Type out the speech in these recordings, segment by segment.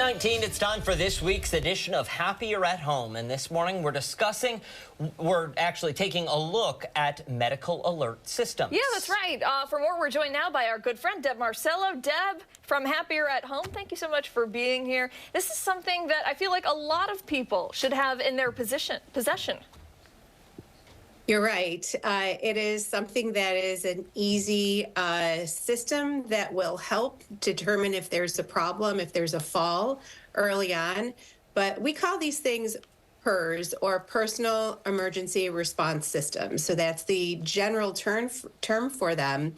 8:19, it's time for this week's edition of Happier at Home. And this morning we're actually taking a look at medical alert systems. Yeah, that's right. For more, we're joined now by our good friend, Deb Marcello. Deb from Happier at Home, thank you so much for being here. This is something that I feel like a lot of people should have in their possession. You're right. It is something that is an easy system that will help determine if there's a problem, if there's a fall early on. But we call these things PERS, or Personal Emergency Response Systems. So that's the general term for them.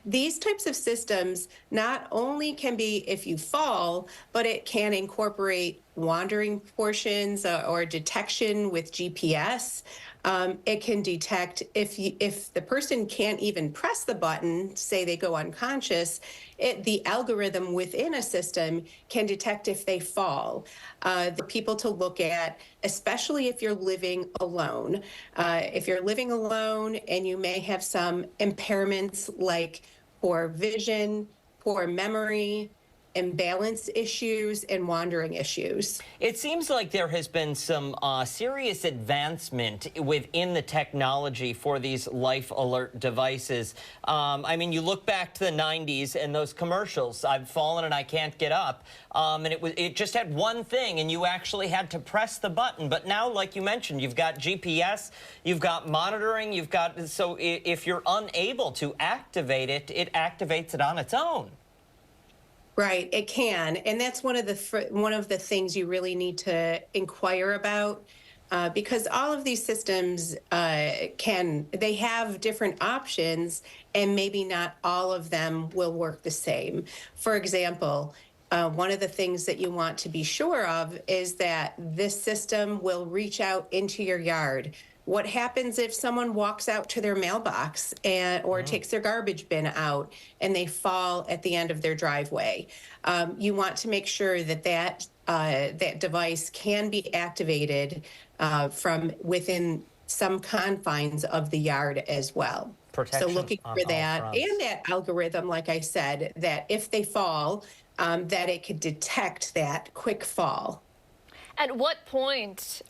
These types of systems not only can be if you fall, but it can incorporate wandering portions or detection with GPS. It can detect if the person can't even press the button, say they go unconscious, the algorithm within a system can detect if they fall. For people to look at, especially if you're living alone. If you're living alone and you may have some impairments like poor vision, poor memory, imbalance issues, and wandering issues. It seems like there has been some serious advancement within the technology for these life alert devices. I mean, you look back to the 90s and those commercials, I've fallen and I can't get up, and it just had one thing, and you actually had to press the button. But now, like you mentioned, you've got GPS, you've got monitoring, so if you're unable to activate it, it activates it on its own. Right, it can, and that's one of the things you really need to inquire about, because all of these systems they have different options, and maybe not all of them will work the same. For example, one of the things that you want to be sure of is that this system will reach out into your yard. What happens if someone walks out to their mailbox or takes their garbage bin out and they fall at the end of their driveway? You want to make sure that device can be activated from within some confines of the yard as well. Protection. So looking for that and that algorithm, like I said, that if they fall, that it could detect that quick fall. At what point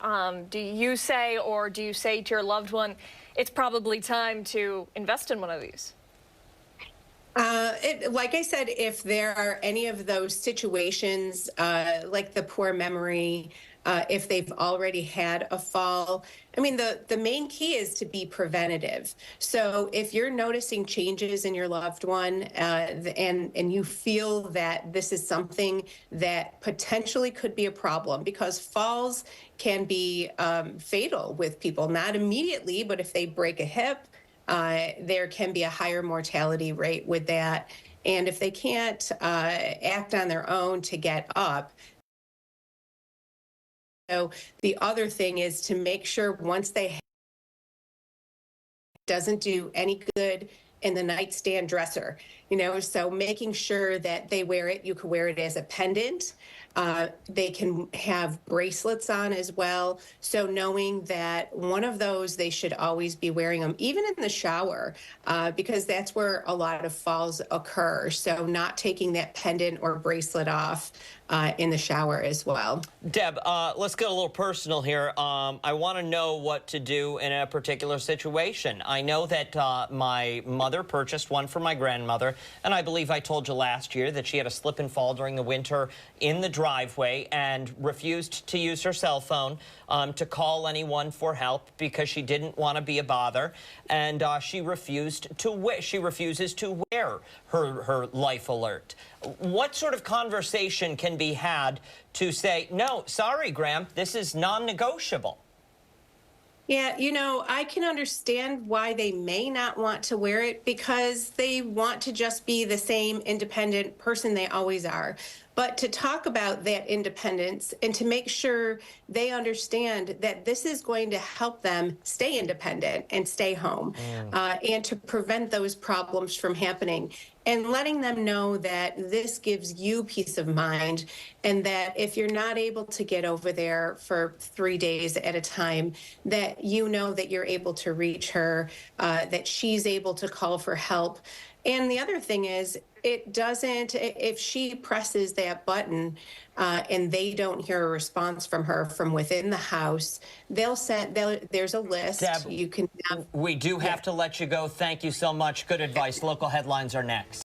do you say to your loved one, it's probably time to invest in one of these? Like I said, if there are any of those situations, like the poor memory, if they've already had a fall, I mean, the main key is to be preventative. So if you're noticing changes in your loved one and you feel that this is something that potentially could be a problem, because falls can be fatal with people, not immediately, but if they break a hip, there can be a higher mortality rate with that. And if they can't act on their own to get up, so the other thing is to make sure once they doesn't do any good in the nightstand dresser, so making sure that they wear it. You can wear it as a pendant. They can have bracelets on as well. So knowing that one of those, they should always be wearing them, even in the shower, because that's where a lot of falls occur. So not taking that pendant or bracelet off in the shower as well. Deb, let's get a little personal here. I want to know what to do in a particular situation. I know that my mother purchased one for my grandmother, and I believe I told you last year that she had a slip and fall during the winter in the driveway and refused to use her cell phone to call anyone for help because she didn't want to be a bother, and she refuses to wear her life alert. What sort of conversation can be had to say, no, sorry, Graham, this is non-negotiable? Yeah, I can understand why they may not want to wear it, because they want to just be the same independent person they always are. But to talk about that independence and to make sure they understand that this is going to help them stay independent and stay home, and to prevent those problems from happening. And letting them know that this gives you peace of mind, and that if you're not able to get over there for 3 days at a time, that you know that you're able to reach her, that she's able to call for help. And the other thing is, it doesn't, if she presses that button and they don't hear a response from her from within the house, there's a list. Deb, you can. We do have to let you go. Thank you so much. Good advice. Local headlines are next.